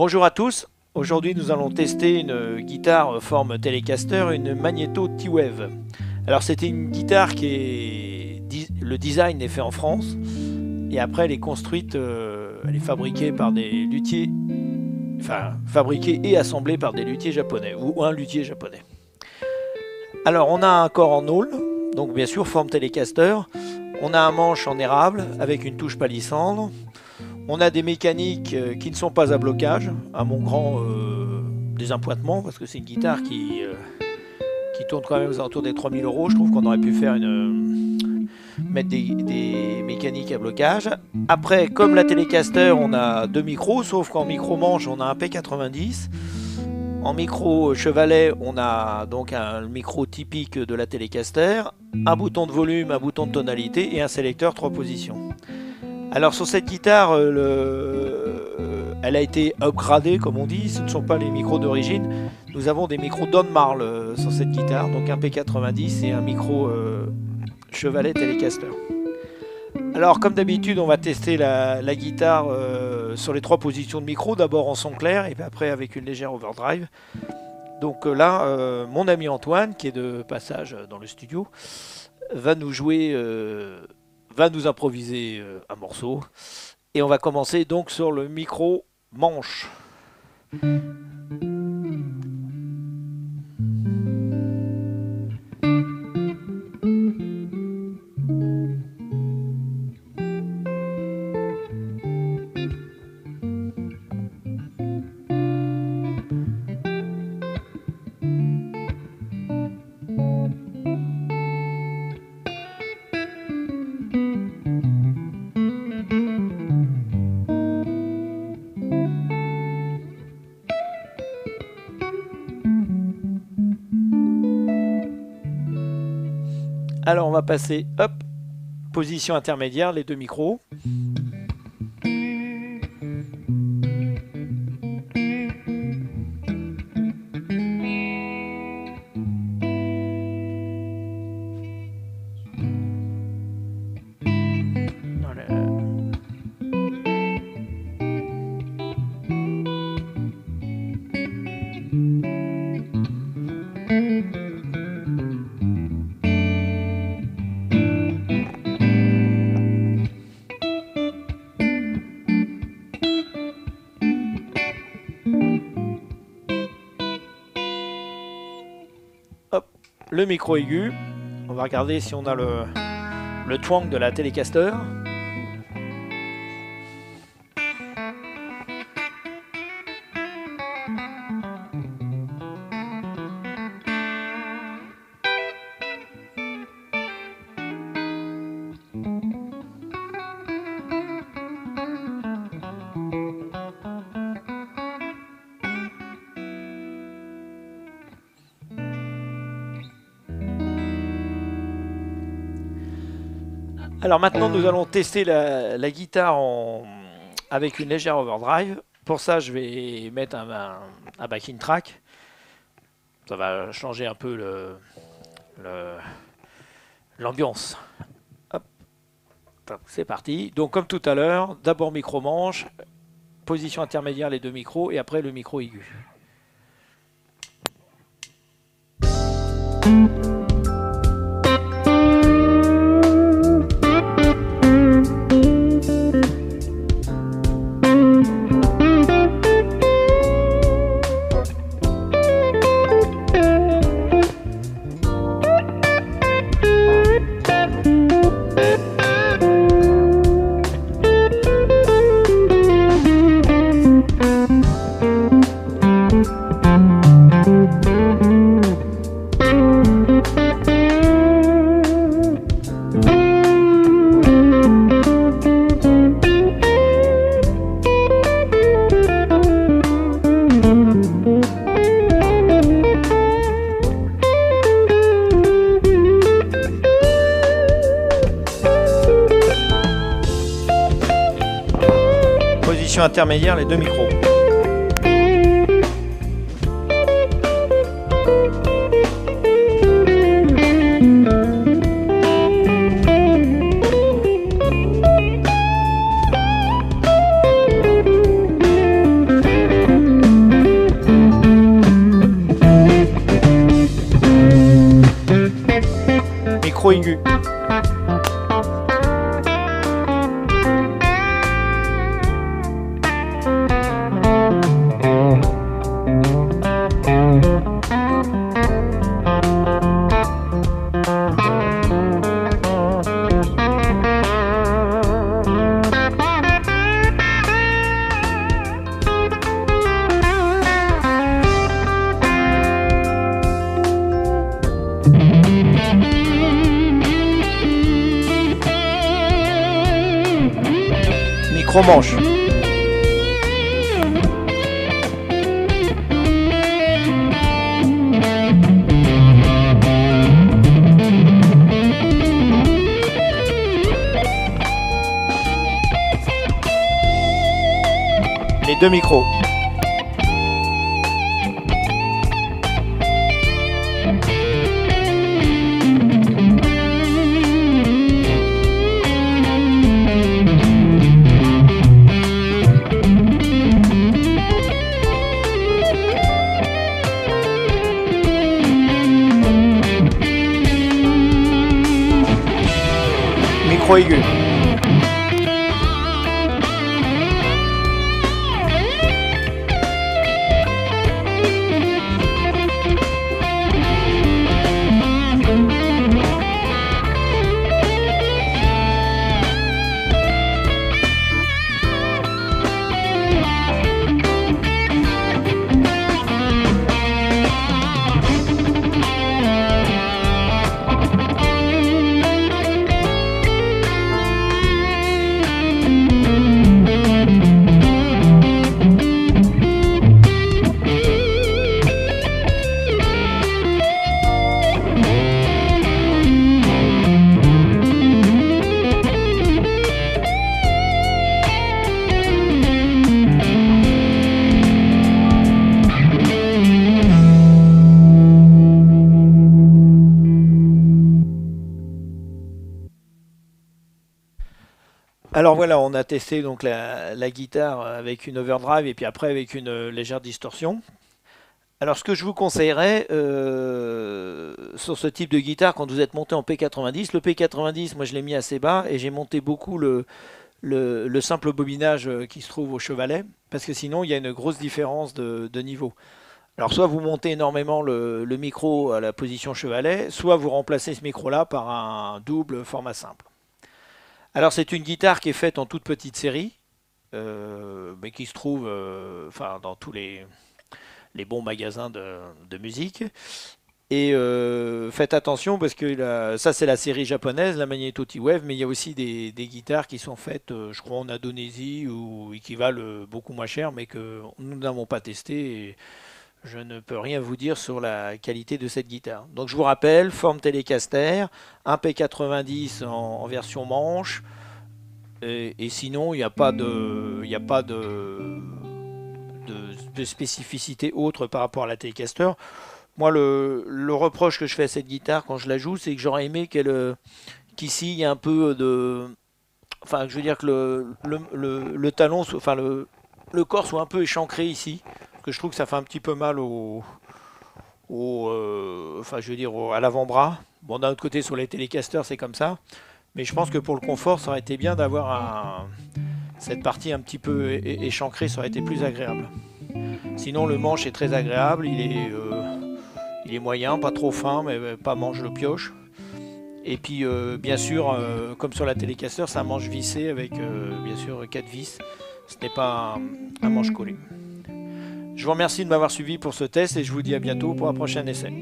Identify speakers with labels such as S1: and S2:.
S1: Bonjour à tous, aujourd'hui nous allons tester une guitare forme Telecaster, une Magneto T-Wave. Alors c'était une guitare qui est... Le design est fait en France et après elle est construite, elle est fabriquée par des luthiers, enfin fabriquée et assemblée par des luthiers japonais ou un luthier japonais. Alors on a un corps en awl, donc bien sûr forme Telecaster, on a un manche en érable avec une touche palissandre. On a des mécaniques qui ne sont pas à blocage, à mon grand désappointement, parce que c'est une guitare qui tourne quand même aux alentours des 3000 €. Je trouve qu'on aurait pu faire mettre des mécaniques à blocage. Après, comme la Telecaster, on a deux micros, sauf qu'en micro-manche, on a un P90. En micro chevalet, on a donc un micro typique de la Telecaster, un bouton de volume, un bouton de tonalité et un sélecteur 3 positions. Alors sur cette guitare, elle a été upgradée comme on dit, ce ne sont pas les micros d'origine. Nous avons des micros Don Marl sur cette guitare, donc un P90 et un micro chevalet Telecaster. Alors comme d'habitude on va tester la guitare sur les 3 positions de micro, d'abord en son clair et puis après avec une légère overdrive. Donc là mon ami Antoine qui est de passage dans le studio va nous jouer... va nous improviser un morceau et on va commencer donc sur le micro manche. Alors on va passer, hop, position intermédiaire, les deux micros. Hop, le micro aigu. On va regarder si on a le twang de la Telecaster. Alors maintenant nous allons tester la guitare avec une légère overdrive. Pour ça je vais mettre un backing track. Ça va changer un peu l'ambiance. C'est parti. Donc comme tout à l'heure, d'abord micro manche, position intermédiaire les deux micros et après le micro aigu. Position intermédiaire les deux micros. micro manche. Les deux micros. Micro aigu. Alors voilà, on a testé donc la guitare avec une overdrive et puis après avec une légère distorsion. Alors ce que je vous conseillerais sur ce type de guitare quand vous êtes monté en P90, le P90 moi je l'ai mis assez bas et j'ai monté beaucoup le simple bobinage qui se trouve au chevalet parce que sinon il y a une grosse différence de niveau. Alors soit vous montez énormément le micro à la position chevalet, soit vous remplacez ce micro là par un double format simple. Alors c'est une guitare qui est faite en toute petite série, mais qui se trouve enfin, dans tous les bons magasins de musique. Et faites attention parce que ça c'est la série japonaise, la Magneto T-Wave, mais il y a aussi des guitares qui sont faites, je crois en Indonésie ou qui valent beaucoup moins cher, mais que nous n'avons pas testé. Et je ne peux rien vous dire sur la qualité de cette guitare. Donc je vous rappelle, forme Telecaster, un P90 en version manche, et sinon il n'y a pas de spécificité autre par rapport à la Telecaster. Moi le reproche que je fais à cette guitare quand je la joue, c'est que j'aurais aimé qu'ici il y ait un peu de... Enfin je veux dire que le talon, enfin le corps soit un peu échancré ici, que je trouve que ça fait un petit peu mal enfin je veux dire à l'avant-bras. Bon d'un autre côté sur les Telecaster c'est comme ça, mais je pense que pour le confort ça aurait été bien d'avoir cette partie un petit peu échancrée, ça aurait été plus agréable. Sinon le manche est très agréable, il est moyen, pas trop fin mais pas manche de pioche. Et puis bien sûr comme sur la Telecaster c'est un manche vissé avec bien sûr 4 vis, ce n'est pas un manche collé. Je vous remercie de m'avoir suivi pour ce test et je vous dis à bientôt pour un prochain essai.